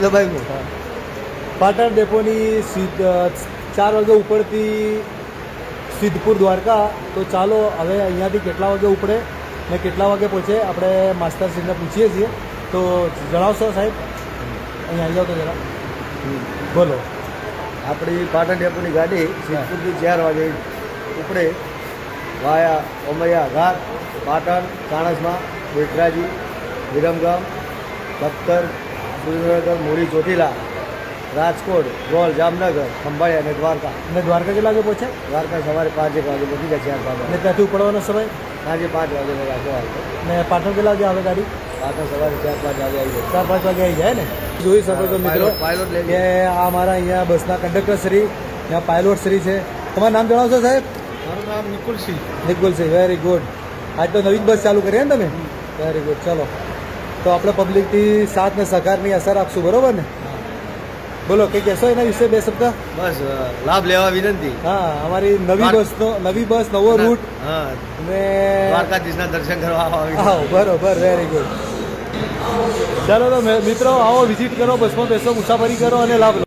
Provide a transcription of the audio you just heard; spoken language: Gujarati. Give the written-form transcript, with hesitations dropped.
દબાવ્યું. પાટણ ડેપોની 4 વાગે ઉપડતી સિદ્ધપુર દ્વારકા. તો ચાલો હવે અહીંયાથી કેટલા વાગે ઉપડે ને કેટલા વાગે પહોંચે આપણે માસ્ટરશ્રીને પૂછીએ છીએ. તો જણાવશો સાહેબ? અહીંયા આવી જાઓ તો જરા બોલો. આપણી પાટણ ડેપોની ગાડી સિદ્ધપુરથી 4 વાગે ઉપડે વાયા ઓમૈયા ઘાટ, પાટણ, કાણસમાં, બેટરાજી, વિરમગામ, લખતર, સુરેન્દ્રનગર, મૂળી, ચોટીલા, રાજકોટ, ગોળ, જામનગર, ખંભાળિયા અને દ્વારકા. ને દ્વારકા કેટલા વાગે પહોંચે? દ્વારકા સવારે 5 વાગે પહોંચી જાય 4 ને વાગે. ત્યાંથી ઉપડવાનો સમય? સાંજે 5 વાગે રાખવા. ને પાટણ કેટલા વાગે આવે ગાડી? પાટણ સવારે 4-5 વાગે આવી જાય. 4-5 વાગે આવી જાય ને. જોઈ શકો છો મિત્રો પાયલોટ લઈ કે આ અમારા અહીંયા બસના કંડક્ટર શ્રી, ત્યાં પાયલોટ શ્રી છે. તમારું નામ જણાવશો સાહેબ? મારું નામ નિકુલસિંહ. Nikulsinh, very good. આજ તો નવી જ બસ ચાલુ કરી ને તમે? Very good. ચલો તો આપણે પબ્લિકથી સાથ ને સહકારની અસર આપશું, બરોબર ને? બોલો કંઈ કહેશો એના વિશે 2 શબ્દ? બસ લાભ લેવા વિનંતી. હા, અમારી નવી બસ નવો રૂટ હા, ને દ્વારકાધીશના દર્શન કરવા આવી. હા બરોબર, વેરી ગુડ. ચાલો તો મિત્રો આવો, વિઝિટ કરો, બસમાં બેસો, મુસાફરી કરો અને લાભ લો.